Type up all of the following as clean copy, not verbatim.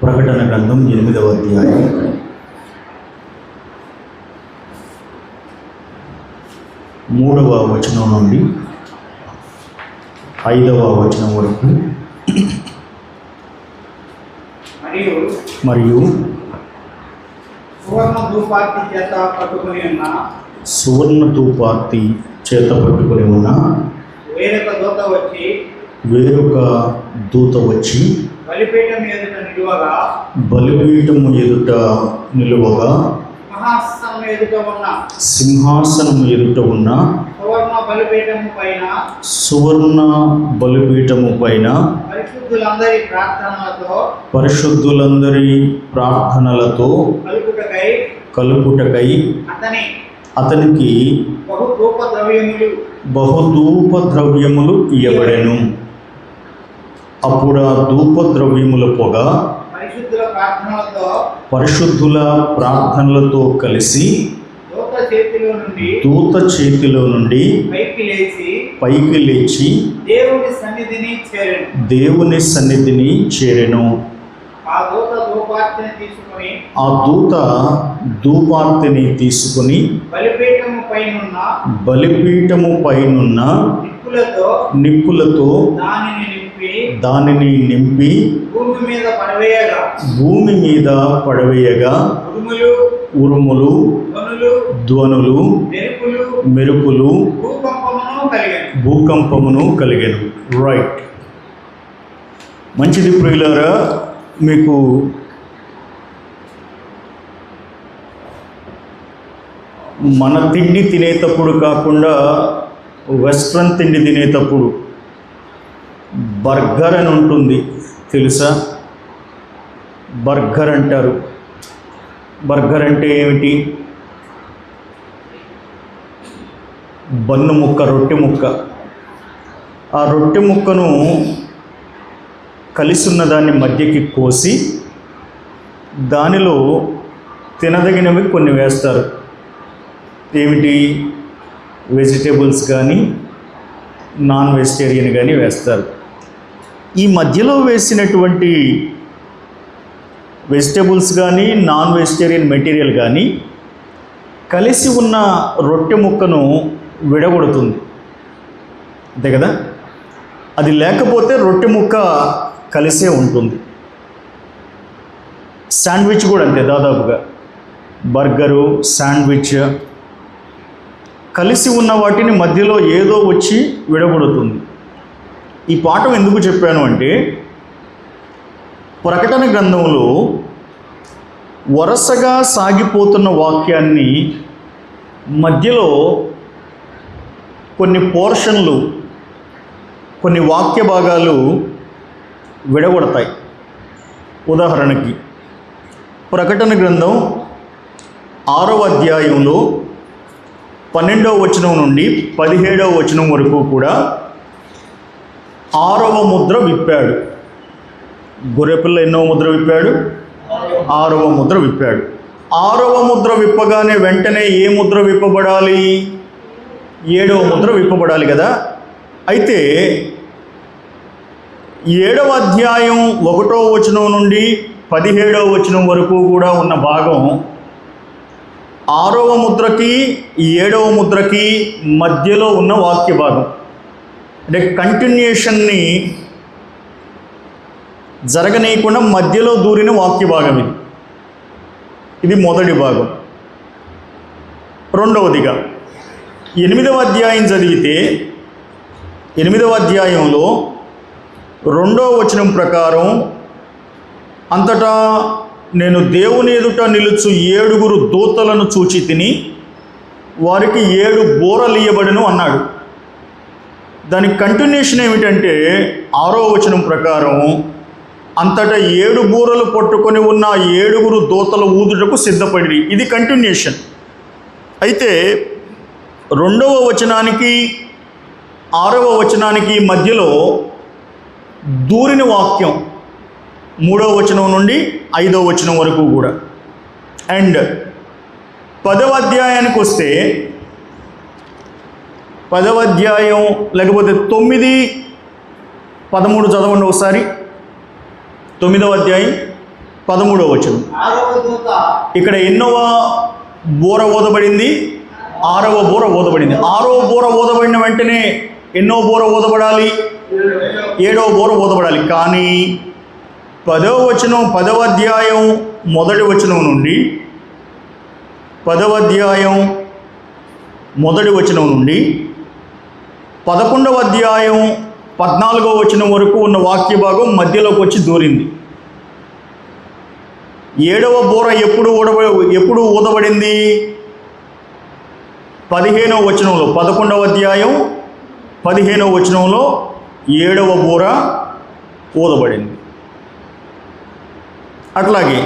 ప్రకటన గ్రంథం 8వ అధ్యాయం 3వ వచనం నుండి 5వ వచనం వరకు మరియు సువర్ణ ధూపార్తి చేత పట్టుకుని ఉన్న వేరొక దూత వచ్చి బలిపీఠము ఎదుట నిలువగా సింహాసనము ఎదుట ఉన్న సువర్ణ బలిపీఠము పైన పరిశుద్ధులందరి ప్రార్థనలతో కలుపుటకై అతనికి బహుధూప ద్రవ్యములు ఇయ్యబడెను. అప్పుడు ఆ ధూప ద్రవ్యముల పొగ పరిశుద్ధుల ప్రార్థనలతో కలిసి దూత చేతిలో నుండి పైకి లేచి దేవుని సన్నిధిని చేరెను. ఆ దూత ధూపార్తిని తీసుకుని బలిపీఠము పైనున్న నిప్పులతో దానిని నింపి భూమి మీద పడవేయగా ఉరుములు, ధ్వనులు, మెరుపులు, భూకంపమును కలిగెను. రైట్, మంచిది ప్రియులారా. మీకు మన తిండి తినేటప్పుడు కాకుండా వెస్ట్రన్ తిండి తినేటప్పుడు బర్గర్ అని ఉంటుంది, తెలుసా? బర్గర్ అంటారు. బర్గర్ అంటే ఏమిటి? బన్ను ముక్క, రొట్టె ముక్క. ఆ రొట్టె ముక్కను కలిసి ఉన్న దాన్ని మధ్యకి కోసి దానిలో తినదగినవి కొన్ని వేస్తారు. ఏమిటి? వెజిటేబుల్స్ కానీ నాన్ వెజిటేరియన్ కానీ వేస్తారు. ఈ మధ్యలో వేసినటువంటి వెజిటేబుల్స్ కానీ నాన్ వెజిటేరియన్ మెటీరియల్ కానీ కలిసి ఉన్న రొట్టె ముక్కను విడగొడుతుంది, అంతే కదా? అది లేకపోతే రొట్టె ముక్క కలిసే ఉంటుంది. శాండ్విచ్ కూడా అంతే, దాదాపుగా బర్గరు, శాండ్విచ్ కలిసి ఉన్న వాటిని మధ్యలో ఏదో వచ్చి విడగొడుతుంది. ఈ పాఠం ఎందుకు చెప్పాను అంటే, ప్రకటన గ్రంథంలో వరుసగా సాగిపోతున్న వాక్యాన్ని మధ్యలో కొన్ని పోర్షన్లు, కొన్ని వాక్య భాగాలు విడగొడతాయి. ఉదాహరణకి ప్రకటన గ్రంథం 6వ అధ్యాయంలో 12వ వచనం నుండి 17వ వచనం వరకు కూడా 6వ ముద్ర విప్పాడు. గొర్రెపిల్ల ఎన్నో ముద్ర విప్పాడు? 6వ ముద్ర విప్పాడు. 6వ ముద్ర విప్పగానే వెంటనే ఏ ముద్ర విప్పబడాలి? 7వ ముద్ర విప్పబడాలి కదా. అయితే 7వ అధ్యాయం 1వ వచనం నుండి 17వ వచనం వరకు కూడా ఉన్న భాగం 6వ ముద్రకి 7వ ముద్రకి మధ్యలో ఉన్న వాక్య భాగం. అంటే కంటిన్యూషన్ని జరగనీయకుండా మధ్యలో దూరిన వాక్య భాగం ఇది. ఇది మొదటి భాగం. రెండవదిగా 8వ అధ్యాయం చదివితే 8వ అధ్యాయంలో 2వ వచనం ప్రకారం, అంతటా నేను దేవుని ఎదుట నిలుచు 7 దూతలను చూచి తిని వారికి 7 బూరలు ఇయ్యబడెను అన్నాడు. దానికి కంటిన్యూషన్ ఏమిటంటే 6వ వచనం ప్రకారం, అంతటా 7 బూరలు పట్టుకొని ఉన్న 7 దూతలు ఊదుటకు సిద్ధపడి. ఇది కంటిన్యూషన్. అయితే 2వ వచనానికి 6వ వచనానికి మధ్యలో దూరిన వాక్యం 3వ వచనం నుండి 5వ వచనం వరకు కూడా. అండ్ 10వ అధ్యాయానికి వస్తే 10వ అధ్యాయం లేకపోతే 9, 13 చదవండి ఒకసారి. 9వ అధ్యాయం 13వ వచనం. ఇక్కడ ఎన్నవ బూర ఊదబడింది? 6వ బూర ఊదబడింది. 6వ బూర ఊదబడిన వెంటనే ఎన్నో బూర ఊదబడాలి? 7వ బూర ఊదబడాలి. కానీ 10వ వచనం, 10వ అధ్యాయం 1వ వచనం నుండి 10వ అధ్యాయం 1వ వచనం నుండి 11వ అధ్యాయం 14వ వచనం వరకు ఉన్న వాక్య భాగం మధ్యలోకి వచ్చి దూరింది. 7వ బూర ఎప్పుడు ఊదబడింది? 15వ వచనంలో, 11వ అధ్యాయం 15వ వచనంలో 7వ బూర ఊదబడింది. అట్లాగే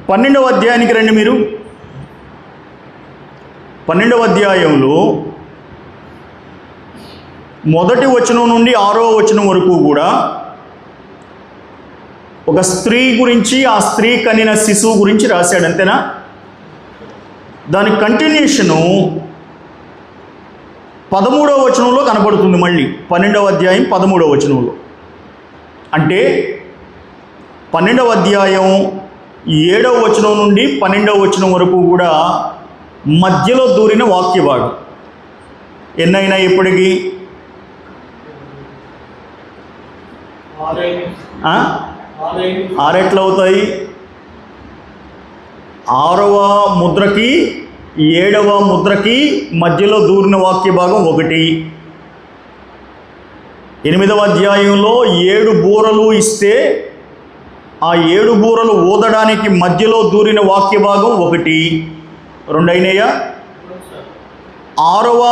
12వ అధ్యాయానికి రండి మీరు. 12వ అధ్యాయంలో 1వ వచనం నుండి 6వ వచనం వరకు కూడా ఒక స్త్రీ గురించి, ఆ స్త్రీ కనిన శిశువు గురించి రాశాడు. అంతేనా? దాని కంటిన్యూషను 13వ వచనంలో కనబడుతుంది. మళ్ళీ 12వ అధ్యాయం 13వ వచనంలో. అంటే 12వ అధ్యాయం 7వ వచనం నుండి 12వ వచనం వరకు కూడా మధ్యలో దూరిన వాక్య భాగం. ఎన్నైనా ఇప్పటికీ 6 ఎట్లా అవుతాయి? 6వ ముద్రకి 7వ ముద్రకి మధ్యలో దూరిన వాక్య భాగం 1. 8వ అధ్యాయంలో 7 బూరలు ఇస్తే ఆ 7 బూరలు ఊదడానికి మధ్యలో దూరిన వాక్య భాగం 1. 2 అయినాయా? 6వ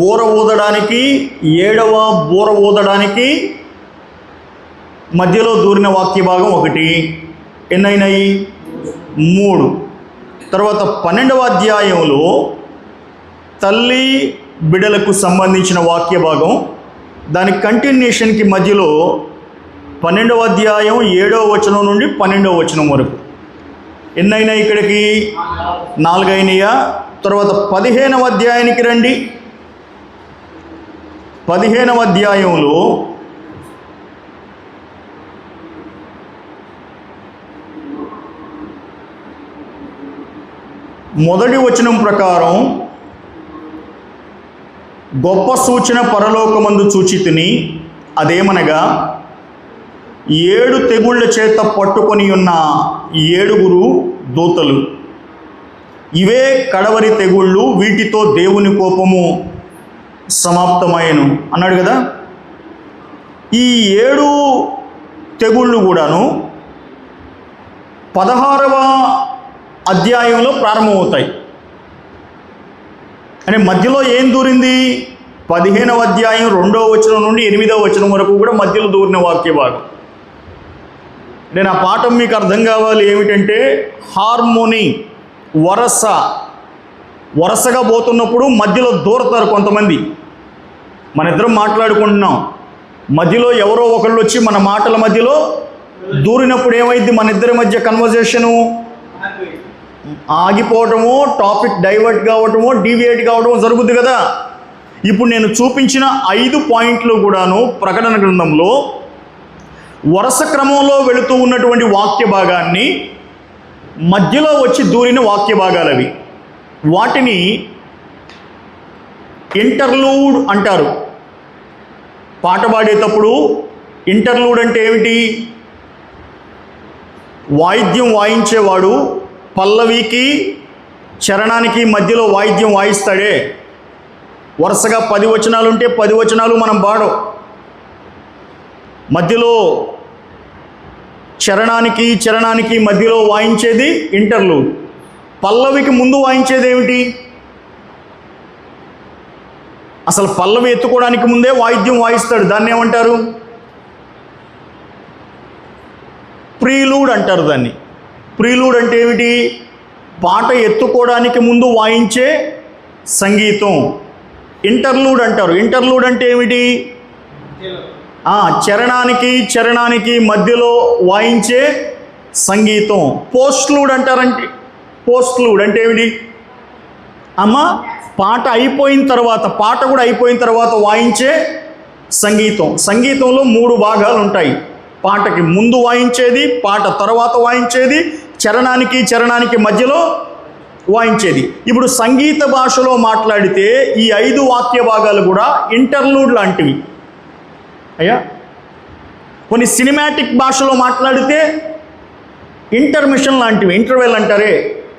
బూర ఊదడానికి 7వ బూర ఊదడానికి మధ్యలో దూరిన వాక్య భాగం 1. ఎన్నైనాయి? 3. తర్వాత 12వ అధ్యాయంలో తల్లి బిడ్డలకు సంబంధించిన వాక్య భాగం, దాని కంటిన్యూషన్కి మధ్యలో 12వ అధ్యాయం 7వ వచనం నుండి 12వ వచనం వరకు. ఎన్నైనాయి ఇక్కడికి? 4 అయినాయా? తర్వాత 15వ అధ్యాయానికి రండి. 15వ అధ్యాయంలో మొదటి వచనం ప్రకారం, గొప్ప సూచన పరలోకమందు చూచితిని, అదేమనగా 7 తెగుళ్ళ చేత పట్టుకొని ఉన్న 7 దూతలు, ఇవే కడవరి తెగుళ్ళు, వీటితో దేవుని కోపము సమాప్తమయ్యను అన్నాడు కదా. ఈ 7 తెగుళ్ళు కూడాను 16వ అధ్యాయంలో ప్రారంభమవుతాయి. అంటే మధ్యలో ఏం దూరింది? 15వ అధ్యాయం 2వ వచనం నుండి 8వ వచనం వరకు కూడా మధ్యలో దూరిన వాక్య భాగం. నేను ఆ పాఠం మీకు అర్థం కావాలి. ఏమిటంటే హార్మోని, వరసగా పోతున్నప్పుడు మధ్యలో దూరతారు కొంతమంది. మన ఇద్దరం మాట్లాడుకుంటున్నాం, మధ్యలో ఎవరో ఒకళ్ళు వచ్చి మన మాటల మధ్యలో దూరినప్పుడు ఏమైంది? మన ఇద్దరి మధ్య కన్వర్జేషను ఆగిపోవటమో, టాపిక్ డైవర్ట్ కావటమో, డీవియేట్ కావటమో జరుగుద్ది కదా. ఇప్పుడు నేను చూపించిన 5 పాయింట్లు కూడాను ప్రకటన గ్రంథంలో వరుస క్రమంలో వెళుతూ ఉన్నటువంటి వాక్య భాగాన్ని మధ్యలో వచ్చి దూరిన వాక్య భాగాలు అవి. వాటిని ఇంటర్లూడ్ అంటారు. పాట పాడేటప్పుడు ఇంటర్లూడ్ అంటే ఏమిటి? వాయిద్యం వాయించేవాడు పల్లవికి చరణానికి మధ్యలో వాయిద్యం వాయిస్తాడే. వరుసగా 10 వచనాలు ఉంటే 10 వచనాలు మనం పాడం. మధ్యలో చరణానికి మధ్యలో వాయించేది ఇంటర్లూడ్. పల్లవికి ముందు వాయించేది ఏమిటి? అసలు పల్లవి ఎత్తుకోవడానికి ముందే వాయిద్యం వాయిస్తాడు. దాన్ని ఏమంటారు? ప్రీలూడ్ అంటారు దాన్ని. ప్రీలూడ్ అంటే ఏమిటి? పాట ఎత్తుకోవడానికి ముందు వాయించే సంగీతం. ఇంటర్లూడ్ అంటారు. ఇంటర్లూడ్ అంటే ఏమిటి? చరణానికి మధ్యలో వాయించే సంగీతం. పోస్ట్లూడ్ అంటారంటే, పోస్ట్లూడ్ అంటే ఏమిటి? పాట కూడా అయిపోయిన తర్వాత వాయించే సంగీతంలో 3 భాగాలు ఉంటాయి. పాటకి ముందు వాయించేది, పాట తర్వాత వాయించేది, చరణానికి మధ్యలో వాయించేది. ఇప్పుడు సంగీత భాషలో మాట్లాడితే ఈ 5 వాక్య భాగాలు కూడా ఇంటర్లూడ్ లాంటివి అయ్యా. కొన్ని సినిమాటిక్ భాషలో మాట్లాడితే ఇంటర్మిషన్ లాంటివి, ఇంటర్వెల్ అంటారే,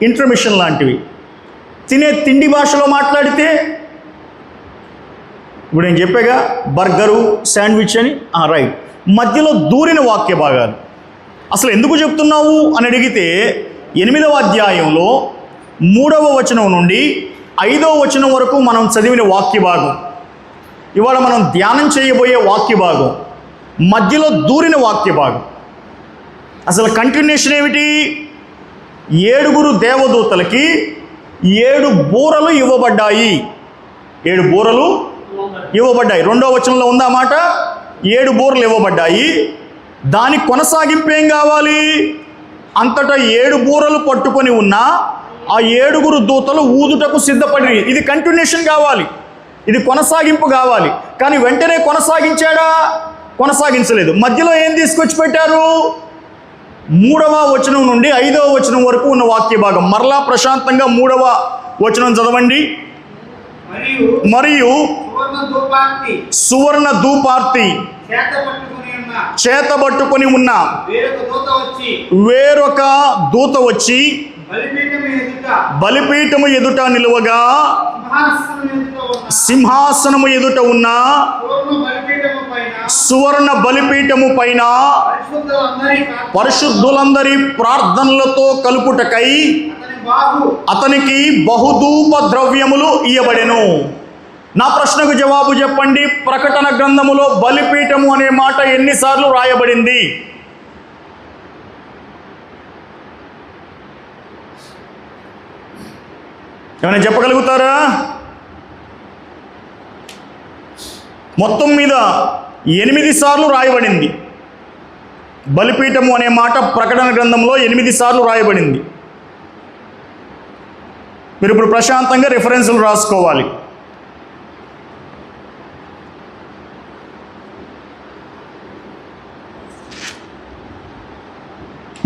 ఇంటర్మిషన్ లాంటివి. తిండి భాషలో మాట్లాడితే ఇప్పుడు నేను చెప్పాగా బర్గరు, శాండ్విచ్ అని, రైట్. మధ్యలో దూరిన వాక్య భాగాలు. అసలు ఎందుకు చెప్తున్నావు అని అడిగితే 8వ అధ్యాయంలో 3వ వచనం నుండి 5వ వచనం వరకు మనం చదివిన వాక్య భాగం, ఇవాళ మనం ధ్యానం చేయబోయే వాక్య భాగం, మధ్యలో దూరిన వాక్య భాగం. అసలు కంటిన్యూషన్ ఏమిటి? 7 దేవదూతలకి 7 బూరలు ఇవ్వబడ్డాయి. 7 బూరలు ఇవ్వబడ్డాయి. 2వ వచనంలో ఉందా మాట? 7 బూరలు ఇవ్వబడ్డాయి. దాని కొనసాగింపు ఏం కావాలి? అంతటా 7 బూరలు పట్టుకొని ఉన్న ఆ 7 దూతలు ఊదుటకు సిద్ధపడి. ఇది కంటిన్యూషన్ కావాలి, ఇది కొనసాగింపు కావాలి. కానీ వెంటనే కొనసాగించాడా? కొనసాగించలేదు. మధ్యలో ఏం తీసుకొచ్చి పెట్టారు? 3వ వచనం నుండి 5వ వచనం వరకు ఉన్న వాక్య భాగం. మరలా ప్రశాంతంగా 3వ వచనం చదవండి. మరియు సువర్ణ ధూపార్తి చేతబట్టుకొని ఉన్న వేరొక దూత వచ్చి బలిపీఠము ఎదుట నిలువగా, సింహాసనము ఎదుట ఉన్న సువర్ణ బలిపీఠము పైన పరిశుద్ధులందరి ప్రార్థనలతో కలుపుటకై అతనికి బహుధూప ద్రవ్యములు ఇయ్యబడెను. నా ప్రశ్నకు జవాబు చెప్పండి. ప్రకటన గ్రంథములో బలిపీఠము అనే మాట ఎన్నిసార్లు రాయబడింది? ఏమైనా చెప్పగలుగుతారా? మొత్తం మీద 8 సార్లు రాయబడింది. బలిపీఠము అనే మాట ప్రకటన గ్రంథంలో 8 సార్లు రాయబడింది. మీరు ఇప్పుడు ప్రశాంతంగా రిఫరెన్సులు రాసుకోవాలి.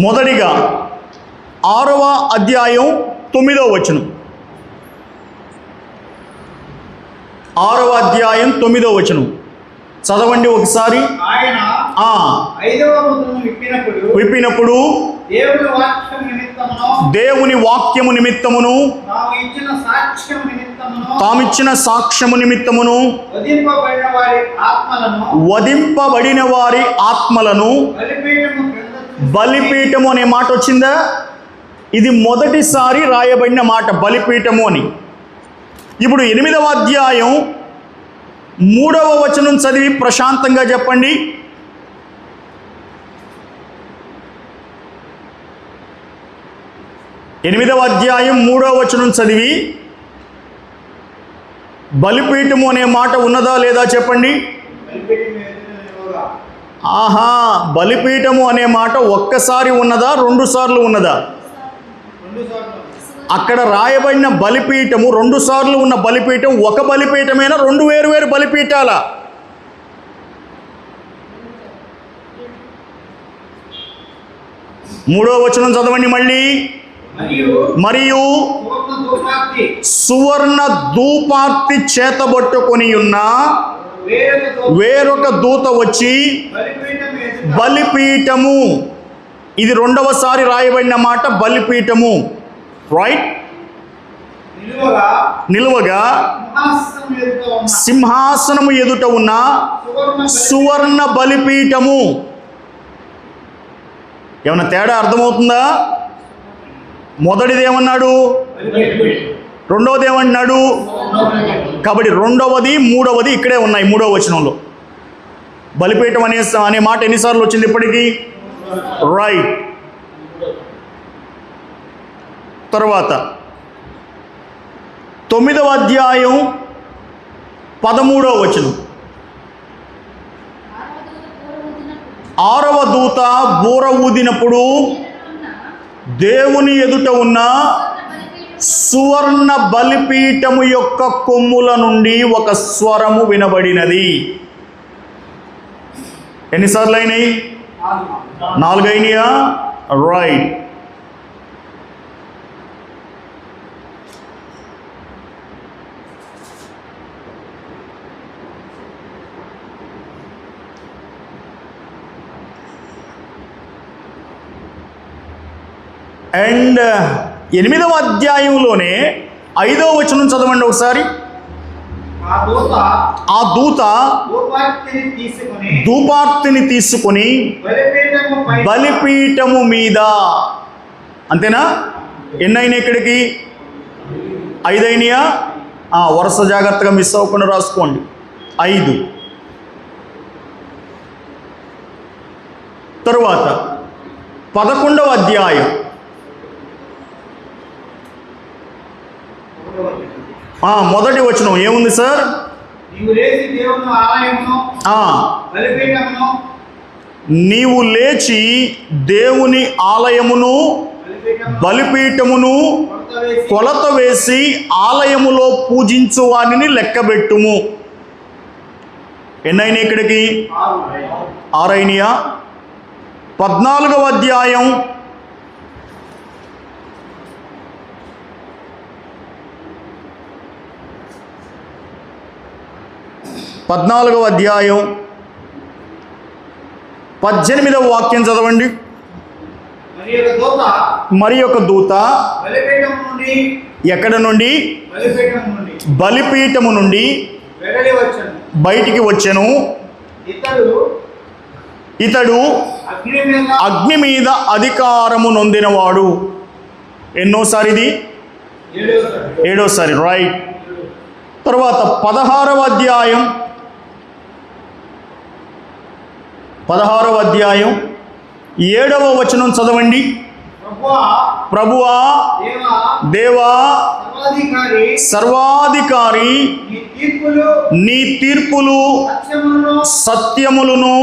మొదటిగా 6వ అధ్యాయం 9వ వచనం. 6వ అధ్యాయం 9వ వచనం చదవండి ఒకసారి. ఆయన 5వ ముద్రను విప్పినప్పుడు దేవుని వాక్యము నిమిత్తమును తామిచ్చిన సాక్ష్యము నిమిత్తమును వధింపబడిన వారి ఆత్మలను బలిపీఠము అనే మాట వచ్చిందా? ఇది మొదటిసారి రాయబడిన మాట, బలిపీఠము అని. ఇప్పుడు 8వ అధ్యాయం 3వ వచనం చదివి ప్రశాంతంగా చెప్పండి. ఎనిమిదవ అధ్యాయం 3వ వచనం చదివి బలిపీఠము అనే మాట ఉన్నదా లేదా చెప్పండి. బలిపీఠము అనే మాట ఒక్కసారి ఉన్నదా, 2 సార్లు ఉన్నదా? అక్కడ రాయబడిన బలిపీఠము 2 సార్లు ఉన్న బలిపీఠం ఒక బలిపీఠమైనా 2 వేరు బలిపీఠాల? మూడో వచనం చదవండి మళ్ళీ. మరియు సువర్ణ ధూపార్తి చేతబట్టుకొని ఉన్న వేరొక దూత వచ్చి బలిపీఠము, ఇది 2వసారి రాయబడిన మాట బలిపీఠము, రైట్, నిలువగా సింహాసనము ఎదుట ఉన్న సువర్ణ బలిపీఠము. ఏమన్నా తేడా అర్థమవుతుందా? మొదటిది ఏమన్నాడు, రెండవది ఏమన్నాడు? కాబట్టి 2వది 3వది ఇక్కడే ఉన్నాయి. 3వ వచనంలో బలిపీఠం అనే మాట ఎన్నిసార్లు వచ్చింది ఇప్పటికీ? రైట్. తర్వాత 9వ అధ్యాయం 13వ వచనం. 6వ దూత బూర ఊదినప్పుడు దేవుని ఎదుట ఉన్న సువర్ణ బలిపీఠము యొక్క కొమ్ముల నుండి ఒక స్వరము వినబడినది. ఎన్నిసార్లు అయినాయి? 4 అయినాయా? రైట్. అండ్ 8వ అధ్యాయంలోనే 5వ వచనం చదవండి ఒకసారి. ఆ దూత ధూపార్తిని తీసుకొని బలిపీఠము మీద, అంతేనా? ఎన్నైనా ఇక్కడికి? 5 అయినాయా? వరుస జాగ్రత్తగా మిస్ అవ్వకుండా రాసుకోండి. 5. తరువాత 11వ అధ్యాయం 1వ వచనం ఏముంది సార్? నీవు లేచి దేవుని ఆలయమును బలిపీఠమును కొలత వేసి ఆలయములో పూజించు వారిని లెక్కబెట్టుము. ఎన్నైనా ఇక్కడికి? 6 అయినాయా? 14వ అధ్యాయం 18వ వాక్యం చదవండి. మరి ఒక దూత ఎక్కడ నుండి? బలిపీఠము నుండి బయటికి వచ్చెను. ఇతడు అగ్ని మీద అధికారము నొందినవాడు. ఎన్నోసారి ఇది? 7వసారి. రైట్. తర్వాత 16వ అధ్యాయం 7వ వచనం చదవండి. ప్రభువా, దేవా, సర్వాధికారి, నీ తీర్పులు సత్యములను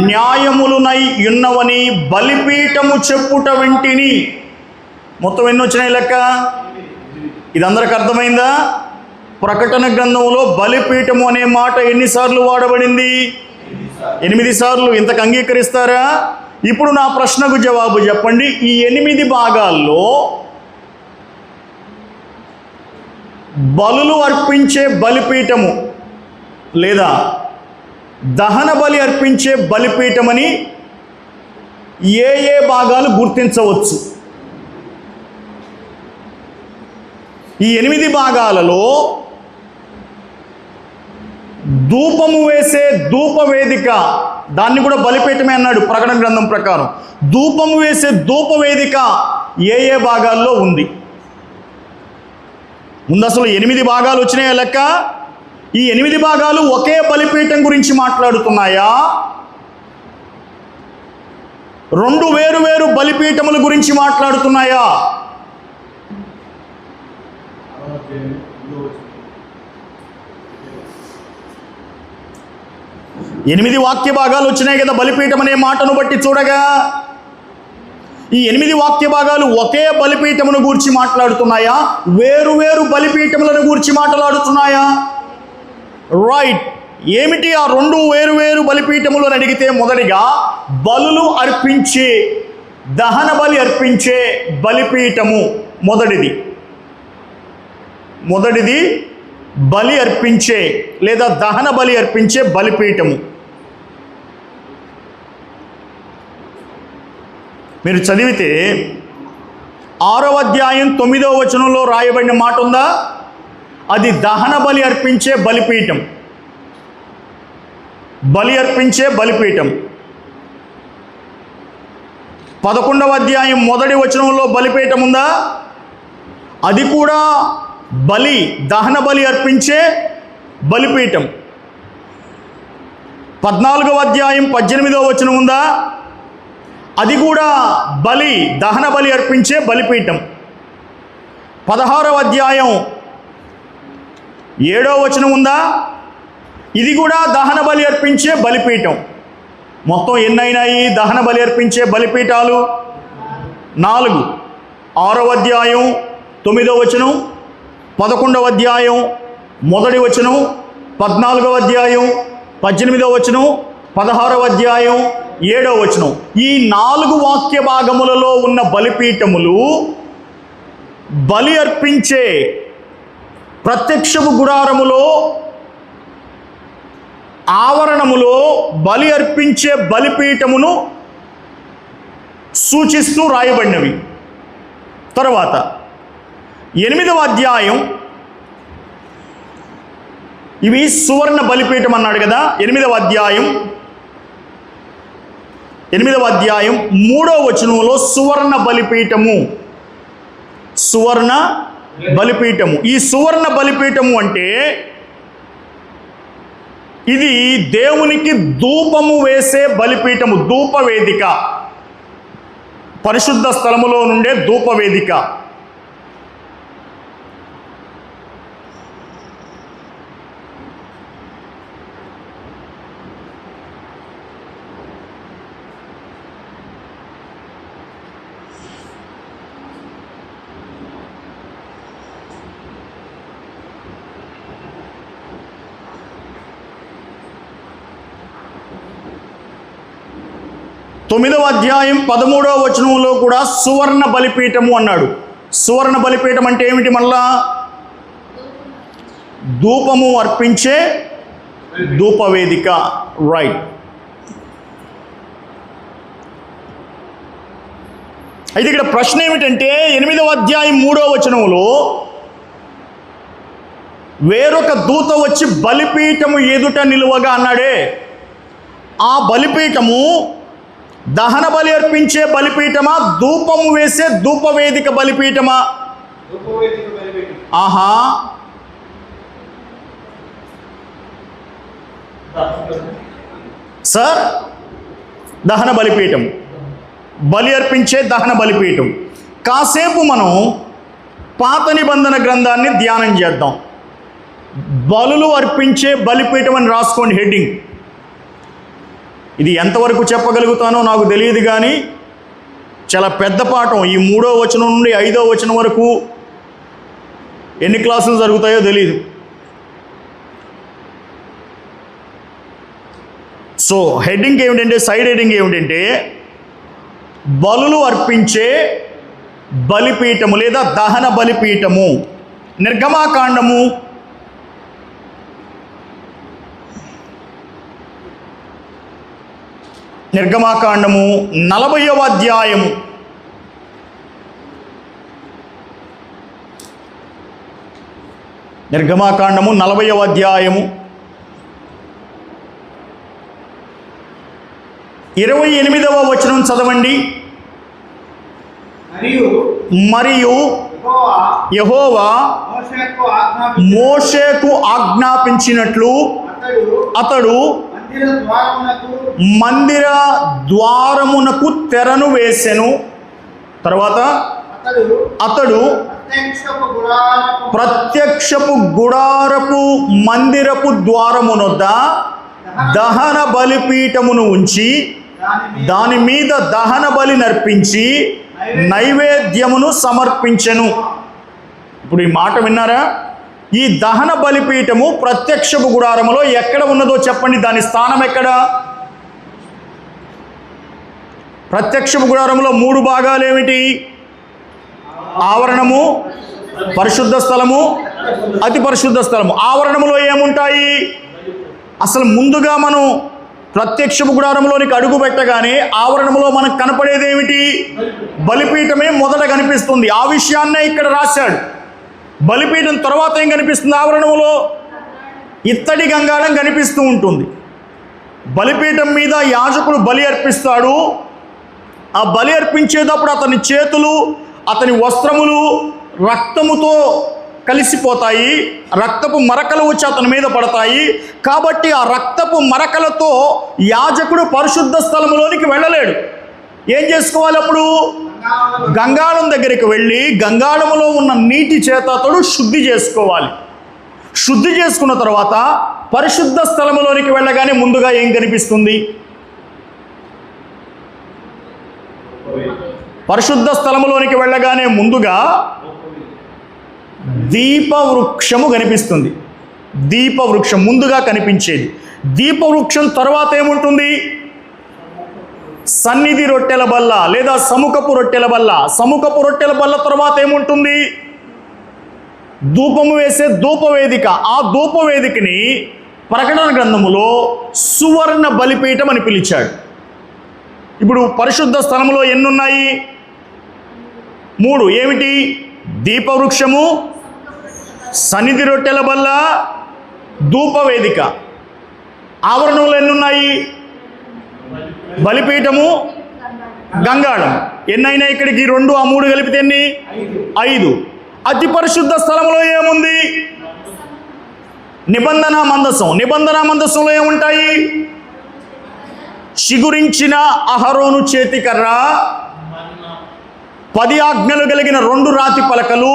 న్యాయములునై ఉన్నవని బలిపీఠము చెప్పుట వింటిని. మొత్తం ఎన్ని వచ్చినాయి లెక్క? ఇది అందరికి అర్థమైందా? ప్రకటన గ్రంథంలో బలిపీఠము అనే మాట ఎన్నిసార్లు వాడబడింది? 8 సార్లు. ఇంతకు అంగీకరిస్తారా? ఇప్పుడు నా ప్రశ్నకు జవాబు చెప్పండి. ఈ 8 భాగాల్లో బలులు అర్పించే బలిపీఠము లేదా దహన బలి అర్పించే బలిపీఠమని ఏ భాగాలు గుర్తించవచ్చు? ఈ 8 భాగాలలో ధూపము వేసే ధూపవేదిక, దాన్ని కూడా బలిపీఠమే అన్నాడు ప్రకటన గ్రంథం ప్రకారం. ధూపము వేసే ధూపవేదిక ఏ భాగాల్లో ఉంది? ముందు అసలు 8 భాగాలు వచ్చినాయా లెక్క? ఈ 8 భాగాలు ఒకే బలిపీఠం గురించి మాట్లాడుతున్నాయా? 2 వేరు బలిపీఠముల గురించి మాట్లాడుతున్నాయా? 8 వాక్య భాగాలు వచ్చినాయి కదా బలిపీఠం అనే మాటను బట్టి చూడగా. ఈ 8 వాక్య భాగాలు ఒకే బలిపీఠమును గూర్చి మాట్లాడుతున్నాయా? వేరు బలిపీఠములను గూర్చి మాట్లాడుతున్నాయా? రైట్. ఏమిటి ఆ 2 వేరు బలిపీఠములు అని అడిగితే, మొదటిగా బలులు అర్పించే దహన బలి అర్పించే బలిపీఠము మొదటిది బలి అర్పించే లేదా దహన బలి అర్పించే బలిపీఠము. మీరు చదివితే 6వ అధ్యాయం 9వ వచనంలో రాయబడిన మాట ఉందా? అది దహన బలి అర్పించే బలిపీఠం. బలి అర్పించే బలిపీఠం. 11వ అధ్యాయం 1వ వచనంలో బలిపీఠం ఉందా? అది కూడా దహన బలి అర్పించే బలిపీఠం. 14వ అధ్యాయం 18వ వచనం ఉందా? అది కూడా దహన బలి అర్పించే బలిపీఠం. 16వ అధ్యాయం 7వ వచనం ఉందా? ఇది కూడా దహన బలి అర్పించే బలిపీఠం. మొత్తం ఎన్నైనాయి దహన బలి అర్పించే బలిపీఠాలు? 4. 6వ అధ్యాయం 9వ వచనం, 11వ అధ్యాయం 1వ వచనం, 14వ అధ్యాయం 18వ వచనం, 16వ అధ్యాయం 7వ వచనం. ఈ 4 వాక్య భాగములలో ఉన్న బలిపీఠములు బలి అర్పించే ప్రత్యక్షపు గుడారములో ఆవరణములో బలి అర్పించే బలిపీఠమును సూచిస్తూ రాయబడినవి. తర్వాత 8వ అధ్యాయం, ఇవి సువర్ణ బలిపీఠం అన్నాడు కదా. 8వ అధ్యాయం 3వ వచనంలో సువర్ణ బలిపీఠము, సువర్ణ బలిపీఠము. ఈ సువర్ణ బలిపీఠము అంటే ఇది దేవునికి ధూపము వేసే బలిపీఠము, ధూపవేదిక, పరిశుద్ధ స్థలములో నుండే ధూపవేదిక. తొమ్మిదవ అధ్యాయం 13వ వచనంలో కూడా సువర్ణ బలిపీఠము అన్నాడు. సువర్ణ బలిపీఠం అంటే ఏమిటి? మళ్ళా ధూపము అర్పించే ధూపవేదిక. రైట్. అయితే ఇక్కడ ప్రశ్న ఏమిటంటే 8వ అధ్యాయం 3వ వచనంలో వేరొక దూత వచ్చి బలిపీఠము ఎదుట నిలువగా అన్నాడే, ఆ బలిపీఠము దహన బలి అర్పించే బలిపీఠమా, ధూపము వేసే ధూపవేదిక బలిపీఠమా? ఆహా, సార్, దహన బలిపీఠం, బలి అర్పించే దహన బలిపీఠం. కాసేపు మనం పాత నిబంధన గ్రంథాన్ని ధ్యానం చేద్దాం. బలులు అర్పించే బలిపీఠం అని రాసుకోండి హెడ్డింగ్. ఇది ఎంతవరకు చెప్పగలుగుతానో నాకు తెలియదు, కానీ చాలా పెద్ద పాఠం. ఈ 3వ వచనం నుండి 5వ వచనం వరకు ఎన్ని క్లాసులు జరుగుతాయో తెలియదు. సో హెడ్డింగ్ ఏమిటంటే, సైడ్ హెడ్డింగ్ ఏమిటంటే, బలులు అర్పించే బలిపీఠము లేదా దహన బలిపీఠము. నిర్గమాకాండము 40వ అధ్యాయము 40వ అధ్యాయము 28వ వచనం చదవండి. మరియు యెహోవా మోషేకు ఆజ్ఞాపించినట్లు అతడు మందిర ద్వారమునకు తెరను వేసెను. తర్వాత అతడు ప్రత్యక్షపు గుడారపు మందిరపు ద్వారమునొద్ద దహన బలిపీఠమును ఉంచి దాని మీద దహన బలి నర్పించి నైవేద్యమును సమర్పించెను. ఇప్పుడు ఈ మాట విన్నారా? ఈ దహన బలిపీఠము ప్రత్యక్షపు గుడారములో ఎక్కడ ఉన్నదో చెప్పండి. దాని స్థానం ఎక్కడ? ప్రత్యక్షపు గుడారములో 3 భాగాలు ఏమిటి? ఆవరణము, పరిశుద్ధ స్థలము, అతి పరిశుద్ధ స్థలము. ఆవరణములో ఏముంటాయి? అసలు ముందుగా మనం ప్రత్యక్షపు గుడారంలోనికి అడుగు పెట్టగానే ఆవరణములో మనకు కనపడేది ఏమిటి? బలిపీఠమే మొదట కనిపిస్తుంది. ఆ విషయాన్నే ఇక్కడ రాశాడు. బలిపీఠం తర్వాత ఏం కనిపిస్తుంది? ఆవరణములో ఇత్తడి గంగాళం కనిపిస్తూ ఉంటుంది. బలిపీఠం మీద యాజకుడు బలి అర్పిస్తాడు. ఆ బలి అర్పించేటప్పుడు అతని చేతులు, అతని వస్త్రములు రక్తముతో కలిసిపోతాయి. రక్తపు మరకలు వచ్చి అతని మీద పడతాయి. కాబట్టి ఆ రక్తపు మరకలతో యాజకుడు పరిశుద్ధ స్థలములోనికి వెళ్ళలేడు. ఏం చేసుకోవాలి? అప్పుడు గంగాళం దగ్గరికి వెళ్ళి గంగాళములో ఉన్న నీటి చేత అతడు శుద్ధి చేసుకోవాలి. శుద్ధి చేసుకున్న తర్వాత పరిశుద్ధ స్థలములోనికి వెళ్ళగానే ముందుగా ఏం కనిపిస్తుంది? పరిశుద్ధ స్థలములోనికి వెళ్ళగానే ముందుగా దీపవృక్షము కనిపిస్తుంది. దీపవృక్షం ముందుగా కనిపించేది. దీపవృక్షం తర్వాత ఏముంటుంది? సన్నిధి రొట్టెల బల్ల లేదా సముఖపు రొట్టెల బల్ల. సముఖపు రొట్టెల బల్ల తర్వాత ఏముంటుంది? ధూపము వేసే ధూపవేదిక. ఆ ధూపవేదికని ప్రకటన గ్రంథములో సువర్ణ బలిపీఠం అని పిలిచాడు. ఇప్పుడు పరిశుద్ధ స్థలములో ఎన్నున్నాయి? 3. ఏమిటి? దీపవృక్షము, సన్నిధి రొట్టెల బల్ల, ధూపవేదిక. ఆవరణంలో ఎన్నున్నాయి? బలిపీఠము, గంగాళం. ఎన్నైనా ఇక్కడికి 2 ఆ 3 కలిపితే ఎన్ని? 5. అతి పరిశుద్ధ స్థలంలో ఏముంది? నిబంధన మందసం. నిబంధన మందసంలో ఏముంటాయి? చిగురించిన అహరోను చేతికర్ర, 10 ఆజ్ఞలు కలిగిన 2 రాతి పలకలు,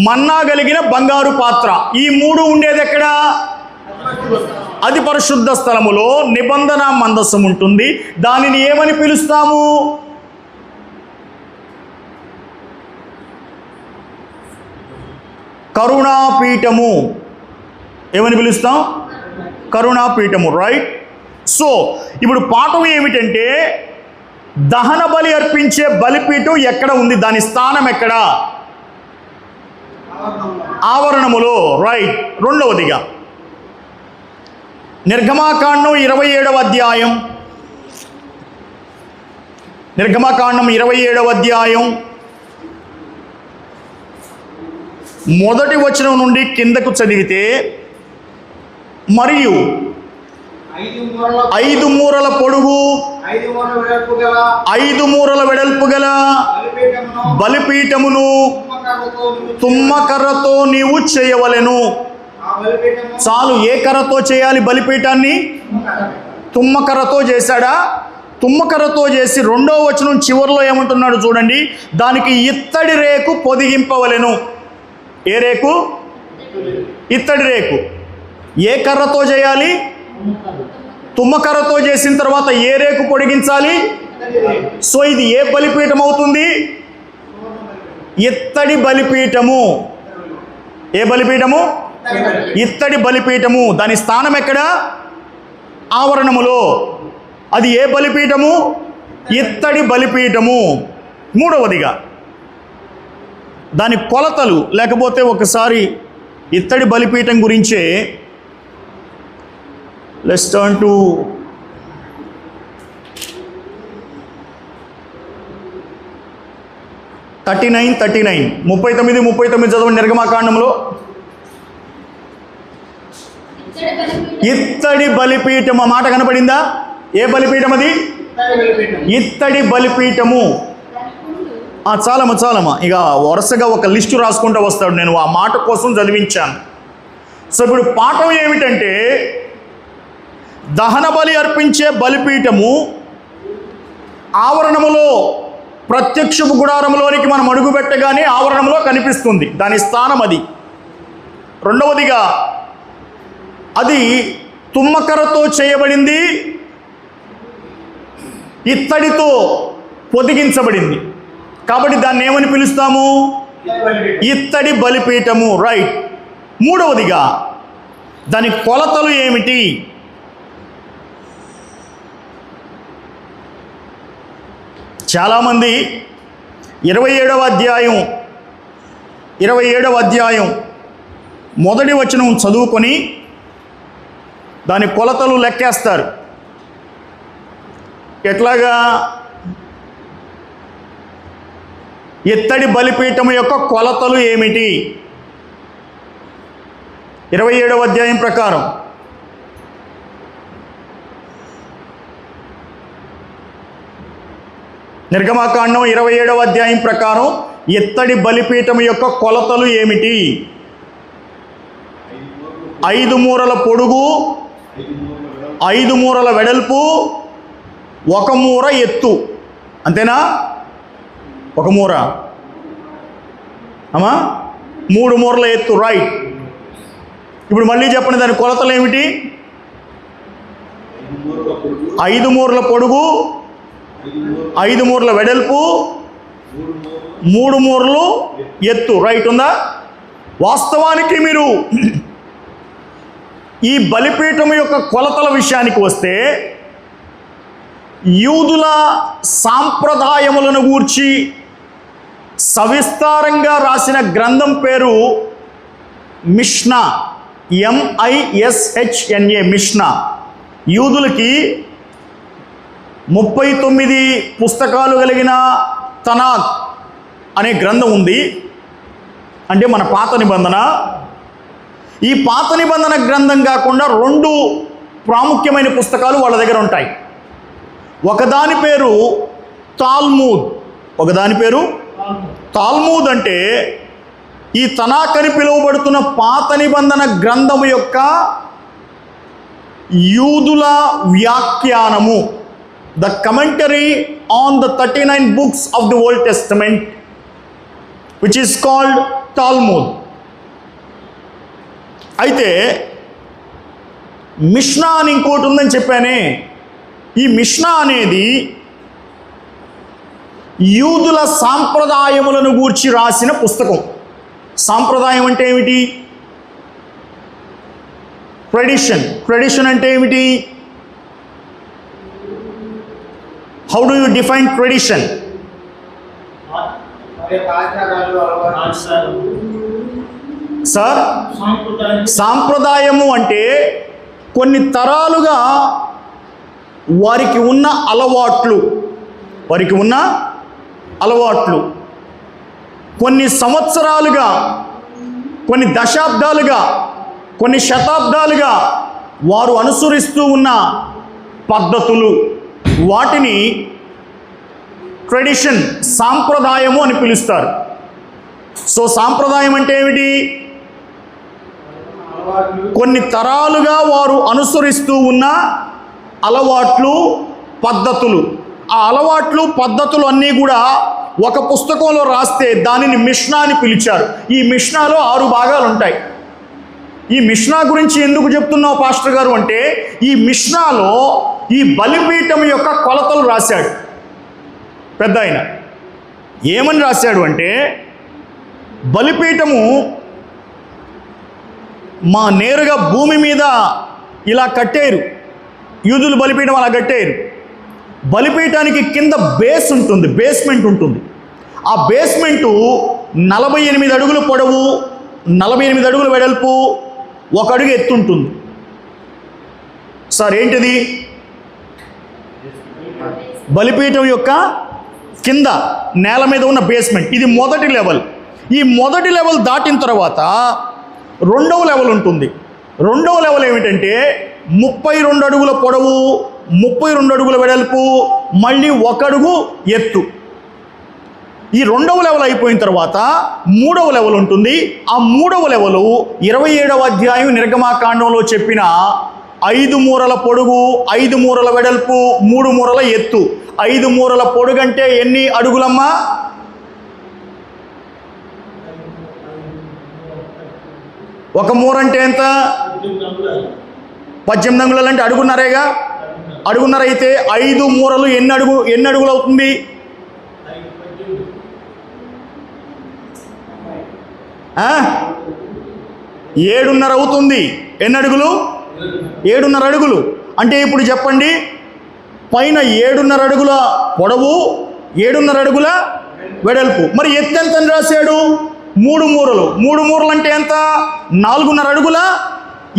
మన్నా కలిగిన బంగారు పాత్ర. ఈ 3 ఉండేది ఎక్కడ? అతి పరిశుద్ధ స్థలములో నిబంధన మందసం ఉంటుంది. దానిని ఏమని పిలుస్తాము? కరుణాపీఠము. ఏమని పిలుస్తాం? కరుణాపీఠము. రైట్. సో ఇప్పుడు పాఠం ఏమిటంటే, దహన బలి అర్పించే బలిపీఠం ఎక్కడ ఉంది? దాని స్థానం ఎక్కడ? ఆవరణములో. రైట్. రెండవదిగా నిర్గమాకాండం 27వ అధ్యాయం. నిర్గమాకాండం 27వ అధ్యాయం మొదటి వచనం నుండి కిందకు చదివితే, మరియు 5 మూరల పొడుగు 5 మూరల వెడల్పు గల బలిపీఠమును తుమ్మకర్రతో నీవు చేయవలెను. చాలు. ఏ కర్రతో చేయాలి బలిపీఠాన్ని? తుమ్మకర్రతో చేశాడా? తుమ్మకర్రతో చేసి 2వ వచనం చివరిలో ఏమంటున్నాడు చూడండి, దానికి ఇత్తడి రేకు పొదిగింపవలెను. ఏ రేకు? ఇత్తడి రేకు. ఏ కర్రతో చేయాలి? తుమ్మకర్రతో చేసిన తర్వాత ఏ రేకు పొడిగించాలి? సో ఇది ఏ బలిపీఠం అవుతుంది? ఇత్తడి బలిపీఠము. ఏ బలిపీఠము? ఇత్తడి బలిపీఠము. దాని స్థానం ఎక్కడ? ఆవరణములో. అది ఏ బలిపీఠము? ఇత్తడి బలిపీఠము. మూడవదిగా దాని కొలతలు, లేకపోతే ఒకసారి ఇత్తడి బలిపీఠం గురించే let's turn to thirty nine 39 చదవండి. నిర్గమాకాండంలో ఇత్తడి బలిపీఠం ఆ మాట కనపడిందా? ఏ బలిపీఠం అది? ఇత్తడి బలిపీఠము. చాలమ్మా ఇక వరుసగా ఒక లిస్టు రాసుకుంటూ వస్తాడు. నేను ఆ మాట కోసం చదివించాను. సో ఇప్పుడు పాఠం ఏమిటంటే, దహన బలి అర్పించే బలిపీఠము ఆవరణములో, ప్రత్యక్షపు గుడారములోనికి మనం అడుగు పెట్టగానే ఆవరణంలో కనిపిస్తుంది. దాని స్థానం అది. రెండవదిగా అది తుమ్మకర్రతో చేయబడింది, ఇత్తడితో పొదిగించబడింది. కాబట్టి దాన్ని ఏమని పిలుస్తాము? ఇత్తడి బలిపీఠము. రైట్. మూడవదిగా దాని కొలతలు ఏమిటి? చాలామంది 27వ అధ్యాయం మొదటి వచనం చదువుకొని దాని కొలతలు లెక్కేస్తారు. ఎట్లాగా? ఇత్తడి బలిపీఠము యొక్క కొలతలు ఏమిటి? 27వ అధ్యాయం ప్రకారం నిర్గమాకాండం 27వ అధ్యాయం ప్రకారం ఇత్తడి బలిపీఠము యొక్క కొలతలు ఏమిటి? 5 మూరల పొడుగు, 5 మూరల వెడల్పు, 1 మూర ఎత్తు. అంతేనా? 1 మూర అమ్మా, 3 మూరల ఎత్తు. రైట్. ఇప్పుడు మళ్ళీ చెప్పండి, దాని కొలతలు ఏమిటి? 5 మూరల పొడుగు, 5 మూరల వెడల్పు, 3 మూరలు ఎత్తు. రైట్ ఉందా? వాస్తవానికి మీరు ఈ బలిపీఠం యొక్క కొలతల విషయానికి వస్తే యూదుల సాంప్రదాయములను గూర్చి సవిస్తారంగా రాసిన గ్రంథం పేరు మిష్నా, MISHNA, మిష్నా. యూదులకి 39 పుస్తకాలు కలిగిన తనాక్ అనే గ్రంథం ఉంది. అంటే మన పాత నిబంధన. ఈ పాత నిబంధన గ్రంథం కాకుండా 2 ప్రాముఖ్యమైన పుస్తకాలు వాళ్ళ దగ్గర ఉంటాయి. ఒకదాని పేరు తాల్మూద్. ఒకదాని పేరు తాల్మూద్. అంటే ఈ తనాక్ అని పిలువబడుతున్న పాత నిబంధన గ్రంథము యొక్క యూదుల వ్యాఖ్యానము, the commentary on the 39 books of the Old Testament, which is called Talmud. అయితే మిష్నా అని ఇంకోటి ఉందని చెప్పానే. ఈ మిష్నా అనేది యూదుల సాంప్రదాయములను గూర్చి రాసిన పుస్తకం. సాంప్రదాయం అంటే ఏమిటి? ట్రెడిషన్. ట్రెడిషన్ అంటే ఏమిటి? How do you define tradition? Sir, సాంప్రదాయము అంటే కొన్ని తరాలుగా వారికి ఉన్న అలవాట్లు కొన్ని సంవత్సరాలుగా, కొన్ని దశాబ్దాలుగా, కొన్ని శతాబ్దాలుగా వారు అనుసరిస్తూ ఉన్న పద్ధతులు, వాటిని ట్రెడిషన్, సాంప్రదాయము అని పిలుస్తారు. సో సాంప్రదాయం అంటే ఏమిటి? కొన్ని తరాలుగా వారు అనుసరిస్తూ ఉన్న అలవాట్లు, పద్ధతులు. ఆ అలవాట్లు, పద్ధతులు అన్నీ కూడా ఒక పుస్తకంలో రాస్తే దానిని మిష్నా అని పిలిచారు. ఈ మిష్నాలో 6 భాగాలు ఉంటాయి. ఈ మిష్నా గురించి ఎందుకు చెప్తున్నావు పాస్టర్ గారు అంటే, ఈ మిష్నాలో ఈ బలిపీఠం యొక్క కొలతలు రాశాడు పెద్ద ఆయన. ఏమని రాశాడు అంటే, బలిపీఠము నేరుగా భూమి మీద ఇలా కట్టారు. యూదులు బలిపీఠం అలా కట్టారు. బలిపీఠానికి కింద బేస్ ఉంటుంది, బేస్మెంట్ ఉంటుంది. ఆ బేస్మెంటు 48 అడుగులు పొడవు, 48 అడుగులు వెడల్పు, 1 అడుగు ఎత్తుంటుంది. సార్ ఏంటిది? బలిపీఠం యొక్క కింద నేల మీద ఉన్న బేస్మెంట్. ఇది మొదటి లెవెల్. ఈ మొదటి లెవెల్ దాటిన తర్వాత 2వ లెవెల్ ఉంటుంది. 2వ లెవెల్ ఏమిటంటే 32 అడుగుల పొడవు, 32 అడుగుల వెడల్పు, మళ్ళీ 1 అడుగు ఎత్తు. ఈ 2వ లెవెల్ అయిపోయిన తర్వాత 3వ లెవెల్ ఉంటుంది. ఆ 3వ లెవెల్ 27వ అధ్యాయం నిర్గమాకాండంలో చెప్పిన 5 మూరల పొడుగు, 5 మూరల వెడల్పు, 3 మూరల ఎత్తు. 5 మూరల పొడుగు అంటే ఎన్ని అడుగులమ్మా? 1 మూర అంటే ఎంత? 18 అంగుళాలు. అంటే అడుగున్నారేగా. అడుగున్నర అయితే 5 మూరలు ఎన్ని అడుగులు అవుతుంది? 7.5 అవుతుంది. ఎన్ని అడుగులు? 7.5 అడుగులు. అంటే ఇప్పుడు చెప్పండి, పైన 7.5 అడుగుల పొడవు, 7.5 అడుగుల వెడల్పు. మరి ఎత్తు ఎంత అని రాశాడు? 3 మూరలు. 3 మూరలు అంటే ఎంత? 4.5 అడుగుల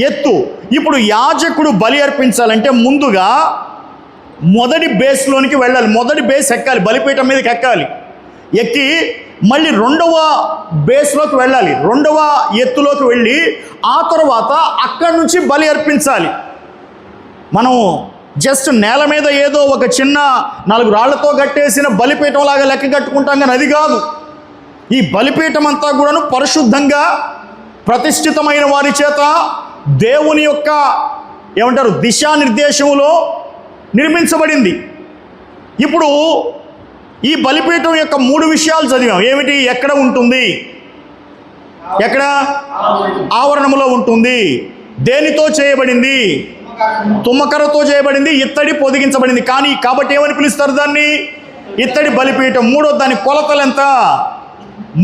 ఎత్తు. ఇప్పుడు యాజకుడు బలి అర్పించాలంటే ముందుగా మొదటి బేస్లోనికి వెళ్ళాలి. మొదటి బేస్ ఎక్కాలి, బలిపీఠం మీదకి ఎక్కాలి. ఎక్కి మళ్ళీ 2వ బేస్లోకి వెళ్ళాలి, 2వ ఎత్తులోకి వెళ్ళి ఆ తర్వాత అక్కడి నుంచి బలి అర్పించాలి. మనం జస్ట్ నేల మీద ఏదో ఒక చిన్న 4 రాళ్లతో కట్టేసిన బలిపీఠం లాగా లెక్క కట్టుకుంటాం, కానీ అది కాదు. ఈ బలిపీఠం అంతా కూడాను పరిశుద్ధంగా ప్రతిష్ఠితమైన వారి చేత దేవుని యొక్క ఏమంటారు దిశానిర్దేశములో నిర్మించబడింది. ఇప్పుడు ఈ బలిపీఠం యొక్క 3 విషయాలు చదివాం. ఏమిటి? ఎక్కడ ఉంటుంది? ఎక్కడ? ఆవరణములో ఉంటుంది. దేనితో చేయబడింది? తుమ్మకరతో చేయబడింది, ఇత్తడి పొదిగించబడింది. కాబట్టి ఏమని పిలుస్తారు దాన్ని? ఇత్తడి బలిపీఠం. 3వ దాని కొలతలు ఎంత?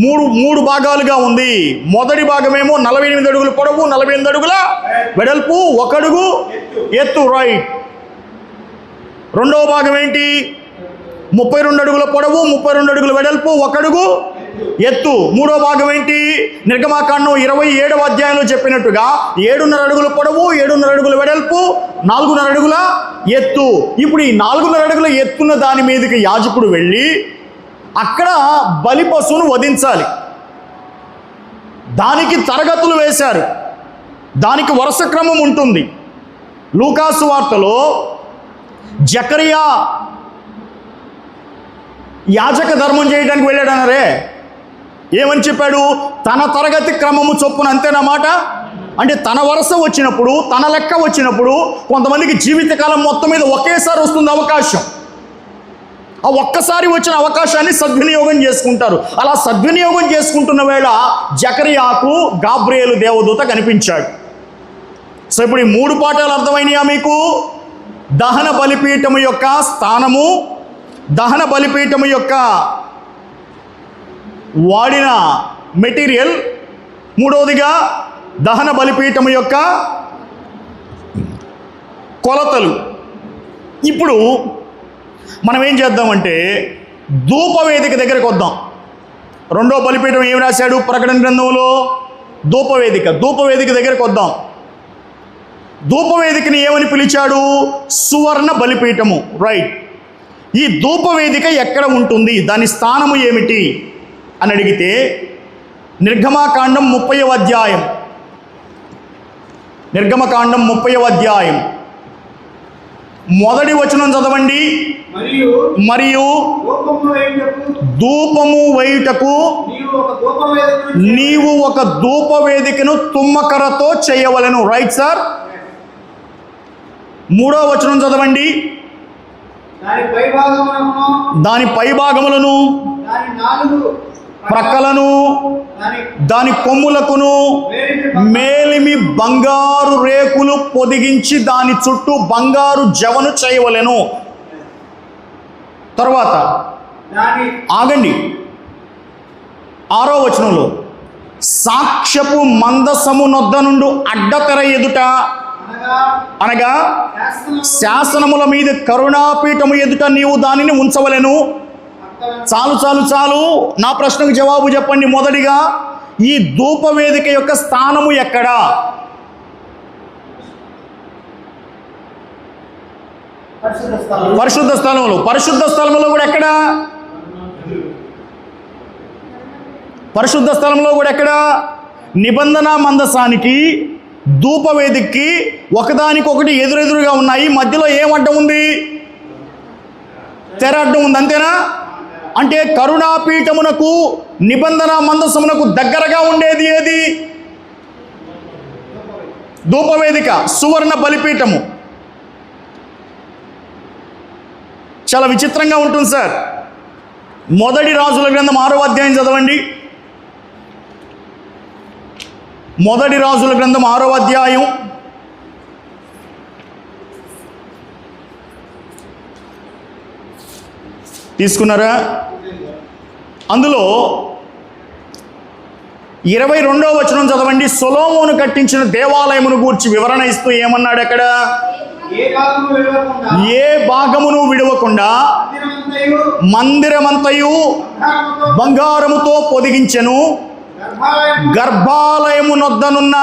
మూడు భాగాలుగా ఉంది. మొదటి భాగమేమో 48 అడుగుల పొడవు, 48 అడుగుల వెడల్పు, 1 అడుగు ఎత్తు, రైట్. రెండవ భాగం ఏంటి? 32 అడుగుల పొడవు, 32 అడుగుల వెడల్పు, 1 అడుగు ఎత్తు. మూడో భాగం ఏంటి? నిర్గమాకాండం 27వ అధ్యాయంలో చెప్పినట్టుగా 7.5 అడుగుల పొడవు, 7.5 అడుగుల వెడల్పు, 4.5 అడుగుల ఎత్తు. ఇప్పుడు ఈ 4.5 అడుగుల ఎత్తున్న దాని మీదకి యాజకుడు వెళ్ళి అక్కడ బలి పశువును వధించాలి. దానికి తరగతులు వేశారు, దానికి వరుస క్రమం ఉంటుంది. లూకాసు వార్తలో జకరియా యాజక ధర్మం చేయడానికి వెళ్ళాడనరే, ఏమని చెప్పాడు? తన తరగతి క్రమము చొప్పున, అంతేనమాట. అంటే తన వరుస వచ్చినప్పుడు, తన లెక్క వచ్చినప్పుడు కొంతమందికి జీవితకాలం మొత్తం మీద ఒకేసారి వస్తుంది అవకాశం. ఆ ఒక్కసారి వచ్చిన అవకాశాన్ని సద్వినియోగం చేసుకుంటారు. అలా సద్వినియోగం చేసుకుంటున్న వేళ జకరియాకు గాబ్రియేలు దేవదూత కనిపించాడు. సో ఇప్పుడు ఈ 3 పాఠాలు అర్థమైనయా మీకు? దహన బలిపీఠము యొక్క స్థానము, దహన బలిపీఠము యొక్క వాడిన మెటీరియల్, మూడవదిగా దహన బలిపీఠము యొక్క కొలతలు. ఇప్పుడు మనం ఏం చేద్దామంటే ధూపవేదిక దగ్గరికి వద్దాం. రెండో బలిపీఠం ఏమి రాశాడు ప్రకటన గ్రంథంలో? ధూపవేదిక దగ్గరికి వద్దాం. ధూపవేదికని ఏమని పిలిచాడు? సువర్ణ బలిపీఠము, రైట్. ఈ ధూపవేదిక ఎక్కడ ఉంటుంది, దాని స్థానము ఏమిటి అని అడిగితే నిర్గమకాండం 30వ అధ్యాయం, నిర్గమకాండం 30వ అధ్యాయం మొదటి వచనం చదవండి. మరియు ధూపము వేయుటకు నీవు ఒక ధూపవేదికను తుమ్మకరతో చేయవలెను, రైట్ సార్. 3వ వచనం చదవండి. దాని పై భాగములను, ప్రక్కలను, దాని కొమ్ములకును మేలిమి బంగారు రేకులు పొదిగించి దాని చుట్టూ బంగారు జవను చేయవలెను. తర్వాత ఆగండి, 6వ వచనంలో సాక్ష్యపు మందసము నొద్ద నుండి అడ్డతెర ఎదుట, అనగా శాసనముల మీద కరుణాపీఠము ఎదుట నీవు దానిని ఉంచవలెను. చాలు, నా ప్రశ్నకు జవాబు చెప్పండి. మొదటిగా ఈ ధూపవేదిక యొక్క స్థానము ఎక్కడ? పరిశుద్ధ స్థలంలో. పరిశుద్ధ స్థలంలో కూడా ఎక్కడ? పరిశుద్ధ స్థలంలో కూడా ఎక్కడ? నిబంధన మందసానికి, ధూపవేదికకి ఒకదానికొకటి ఎదురెదురుగా ఉన్నాయి. మధ్యలో ఏం అడ్డం ఉంది? తెర అడ్డం ఉంది, అంతేనా? అంటే కరుణాపీఠమునకు, నిబంధన మందసమునకు దగ్గరగా ఉండేది ఏది? ధూపవేదిక, సువర్ణ బలిపీఠము. చాలా విచిత్రంగా ఉంటుంది సార్. మొదటి రాజుల గ్రంథం 6వ అధ్యాయం చదవండి. మొదటి రాజుల గ్రంథం 6వ అధ్యాయం తీసుకున్నారా? అందులో 22వ వచనం చదవండి. సొలొమోను కట్టించిన దేవాలయమును గూర్చి వివరణ ఇస్తూ ఏమన్నాడు అక్కడ? ఏ భాగమును విడవకుండా మందిరమంతయు బంగారముతో పొదిగించెను, గర్భాలయము నొద్దనున్న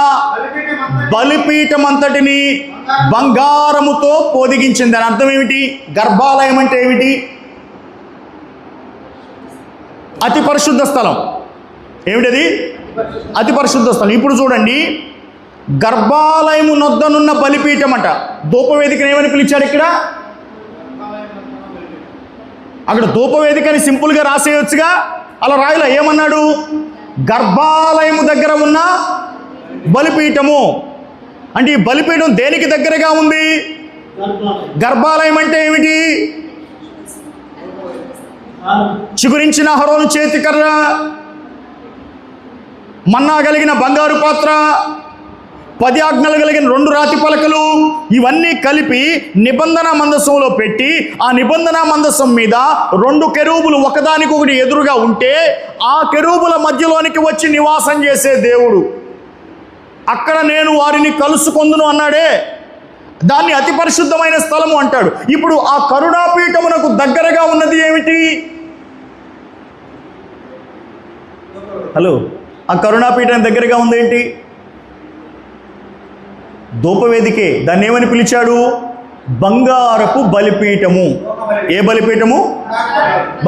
బలిపీఠమంతటిని బంగారముతో పొదిగించింది. అని అర్థం ఏమిటి? గర్భాలయం అంటే ఏమిటి? అతి పరిశుద్ధ స్థలం. ఏమిటది? అతి పరిశుద్ధ స్థలం. ఇప్పుడు చూడండి, గర్భాలయము నొద్దనున్న బలిపీఠం అంట. ధూపవేదికను ఏమని పిలిచాడు ఇక్కడ? అక్కడ ధూపవేదికని సింపుల్గా రాసేయొచ్చుగా, అలా రాయలా. ఏమన్నాడు? గర్భాలయము దగ్గర ఉన్న బలిపీఠము. అంటే ఈ బలిపీఠం దేనికి దగ్గరగా ఉంది? గర్భాలయం అంటే ఏమిటి? చిగురించిన అహరోను చేతికర్ర, మన్నా కలిగిన బంగారు పాత్ర, 10 ఆజ్ఞలు కలిగిన 2 రాతి పలకలు, ఇవన్నీ కలిపి నిబంధన మందసంలో పెట్టి ఆ నిబంధన మందసం మీద 2 కెరూబులు ఒకదానికొకటి ఎదురుగా ఉంటే ఆ కెరూబుల మధ్యలోనికి వచ్చి నివాసం చేసే దేవుడు. అక్కడ నేను వారిని కలుసుకొందును అన్నాడే, దాన్ని అతి పరిశుద్ధమైన స్థలము అంటాడు. ఇప్పుడు ఆ కరుణాపీఠమునకు దగ్గరగా ఉన్నది ఏమిటి? హలో, ఆ కరుణాపీఠం దగ్గరగా ఉంది ఏంటి? ధూపవేదికే. దాన్ని ఏమని పిలిచాడు? బంగారపు బలిపీఠము. ఏ బలిపీఠము?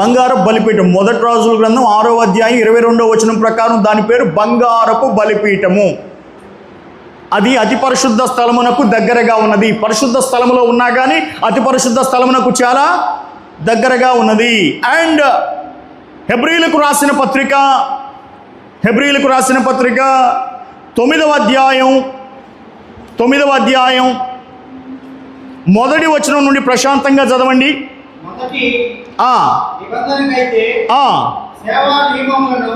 బంగారపు బలిపీఠం. మొదటి రాజుల గ్రంథం 6వ అధ్యాయం 22వ వచనం ప్రకారం దాని పేరు బంగారపు బలిపీఠము. అది అతి పరిశుద్ధ స్థలమునకు దగ్గరగా ఉన్నది. పరిశుద్ధ స్థలములో ఉన్నా కానీ అతి పరిశుద్ధ స్థలమునకు చాలా దగ్గరగా ఉన్నది. అండ్ హెబ్రీలకు రాసిన పత్రిక 9వ అధ్యాయం 1వ వచనం నుండి ప్రశాంతంగా చదవండి. మొదటి నిబంధనకైతే సేవా నియమములను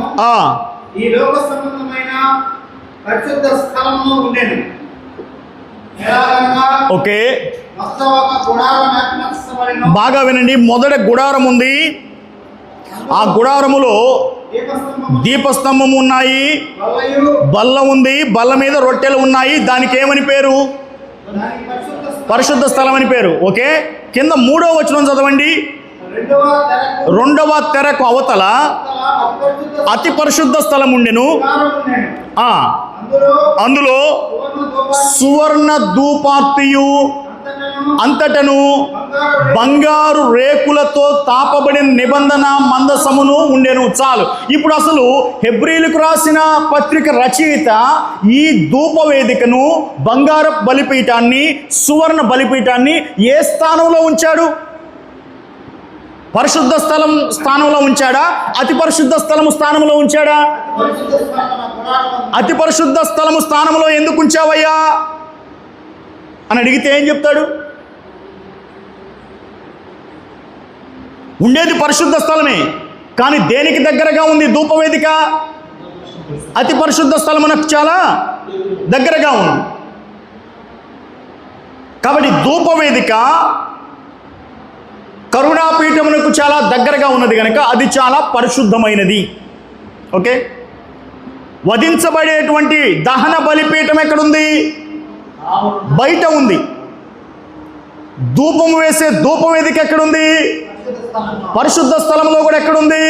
ఈ లోక సంబంధమైన పరిశుద్ధ స్థలములో ఉండెను. ఓకే, బాగా వినండి. మొదట గుడారం ఉంది. ఆ గుడారములో దీపస్తంభము ఉన్నాయి, బల్ల ఉంది, బల్ల మీద రొట్టెలు ఉన్నాయి. దానికి ఏమని పేరు? పరిశుద్ధ స్థలం అని పేరు. ఓకే, కింద 3వ వచనం చదవండి. 2వ తెరకు అవతల అతి పరిశుద్ధ స్థలం ఉండెను. అందులో సువర్ణ ధూపార్తియు అంతటను బంగారు రేకులతో తాపబడిన నిబంధన మందసమును ఉండెను. చాలు. ఇప్పుడు అసలు హెబ్రీలకు రాసిన పత్రిక రచయిత ఈ ధూపవేదికను, బంగారు బలిపీఠాన్ని, సువర్ణ బలిపీఠాన్ని ఏ స్థానంలో ఉంచాడు? పరిశుద్ధ స్థలం స్థానంలో ఉంచాడా? అతి పరిశుద్ధ స్థలము స్థానంలో ఉంచాడా? అతి పరిశుద్ధ స్థలము స్థానంలో ఎందుకు ఉంచావయ్యా అని అడిగితే ఏం చెప్తాడు? ఉండేది పరిశుద్ధ స్థలమే, కానీ దేనికి దగ్గరగా ఉంది ధూపవేదిక? అతి పరిశుద్ధ స్థలమునకు చాలా దగ్గరగా ఉంది. కాబట్టి ధూపవేదిక కరుణాపీఠమునకు చాలా దగ్గరగా ఉన్నది కనుక అది చాలా పరిశుద్ధమైనది. ఓకే, వధించబడేటువంటి దహన బలిపీఠం ఎక్కడుంది? బయట ఉంది. ధూపము వేసే ధూపవేదిక ఎక్కడుంది? పరిశుద్ధ స్థలంలో కూడా ఎక్కడుంది?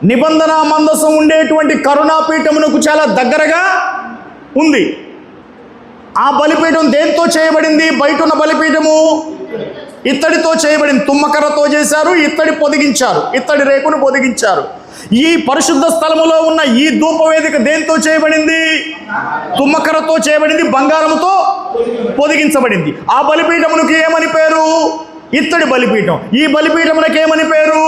నిబంధన మందసం ఉండేటువంటి కరుణాపీఠమునకు చాలా దగ్గరగా ఉంది. ఆ బలిపీఠం దేంతో చేయబడింది? బయట ఉన్న బలిపీఠము ఇత్తడితో చేయబడింది. తుమ్మకర్రతో చేశారు, ఇత్తడి పొదిగించారు, ఇత్తడి రేకును పొదిగించారు. ఈ పరిశుద్ధ స్థలములో ఉన్న ఈ ధూపవేదిక దేంతో చేయబడింది? తుమ్మకర్రతో చేయబడింది, బంగారముతో పొదిగించబడింది. ఆ బలిపీఠమునకు ఏమని పేరు? ఇత్తడి బలిపీఠం. ఈ బలిపీఠమునకు ఏమని పేరు?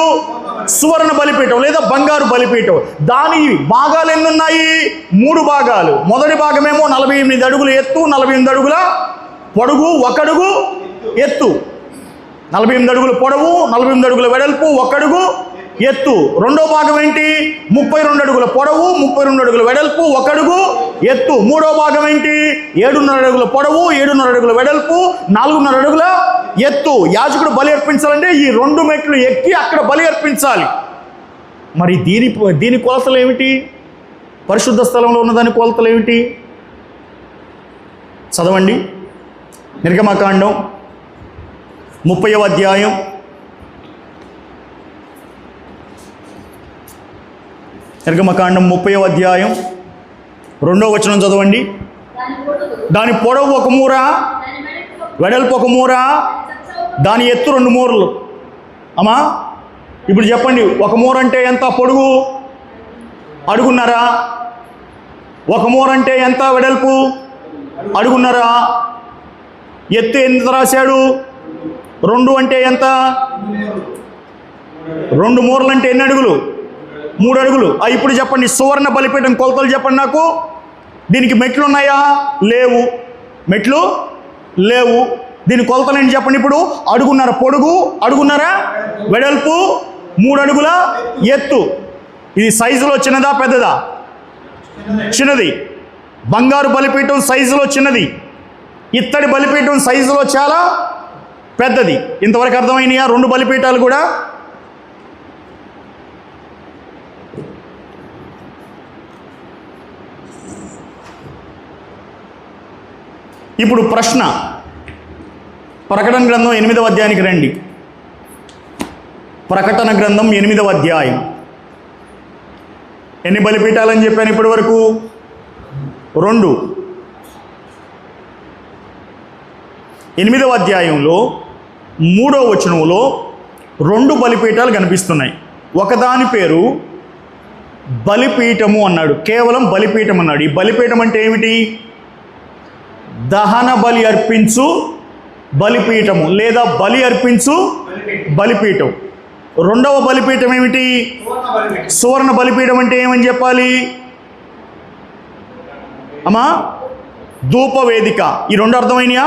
సువర్ణ బలిపీఠం లేదా బంగారు బలిపీఠం. దాని భాగాలు ఎన్ని ఉన్నాయి? 3 భాగాలు. మొదటి భాగమేమో 48 అడుగుల ఎత్తు, 48 అడుగుల పొడుగు, 1 అడుగు ఎత్తు. 48 అడుగుల పొడవు, 48 అడుగుల వెడల్పు, 1 అడుగు ఎత్తు. రెండో భాగం ఏంటి? 32 అడుగుల పొడవు, 32 అడుగుల వెడల్పు, 1 అడుగు ఎత్తు. మూడో భాగం ఏంటి? 7.5 అడుగుల పొడవు, 7.5 అడుగుల వెడల్పు, 4.5 అడుగుల ఎత్తు. యాజకుడు బలి అర్పించాలంటే ఈ 2 మెట్లు ఎక్కి అక్కడ బలి అర్పించాలి. మరి దీని కొలతలు ఏమిటి? పరిశుద్ధ స్థలంలో ఉన్నదాని కొలతలు ఏమిటి? చదవండి. నిర్గమకాండం 30వ అధ్యాయం 30వ అధ్యాయం 2వ వచనం చదవండి. దాని పొడవు 1 మూర, వెడల్పు 1 మూర, దాని ఎత్తు 2 మూరలు. అమ్మా ఇప్పుడు చెప్పండి, 1 మూర అంటే ఎంత పొడుగు? అడుగున్నారా? 1 మూర అంటే ఎంత వెడల్పు? అడుగున్నారా? ఎత్తు ఎంత రాశాడు? 2 అంటే ఎంత? 2 మూరలు అంటే ఎన్ని అడుగులు? 3 అడుగులు. ఇప్పుడు చెప్పండి, సువర్ణ బలిపీఠం కొలతలు చెప్పండి నాకు. దీనికి మెట్లు ఉన్నాయా? లేవు. మెట్లు లేవు. దీని కొలతలు ఏంటి చెప్పండి. ఇప్పుడు అడుగున్నర పొడుగు, అడుగున్నర వెడల్పు, 3 అడుగుల ఎత్తు. ఇది సైజులో చిన్నదా పెద్దదా? చిన్నది. బంగారు బలిపీఠం సైజులో చిన్నది, ఇత్తడి బలిపీఠం సైజులో చాలా పెద్దది. ఇంతవరకు అర్థమైనయా రెండు బలిపీఠాలు కూడా? ఇప్పుడు ప్రశ్న, ప్రకటన గ్రంథం 8వ అధ్యాయానికి రండి. ప్రకటన గ్రంథం 8వ అధ్యాయం. ఎన్ని బలిపీఠాలని చెప్పాను ఇప్పటి వరకు? 2. 8వ అధ్యాయంలో 3వ వచనంలో 2 బలిపీఠాలు కనిపిస్తున్నాయి. ఒకదాని పేరు బలిపీఠము అన్నాడు, కేవలం బలిపీఠం అన్నాడు. ఈ బలిపీఠం అంటే ఏమిటి? దహన బలి అర్పించు బలిపీఠము లేదా బలి అర్పించు బలిపీఠం. రెండవ బలిపీఠం ఏమిటి? సువర్ణ బలిపీఠం అంటే ఏమని చెప్పాలి అమ్మా? ధూపవేదిక. ఈ రెండు అర్థమైనయా?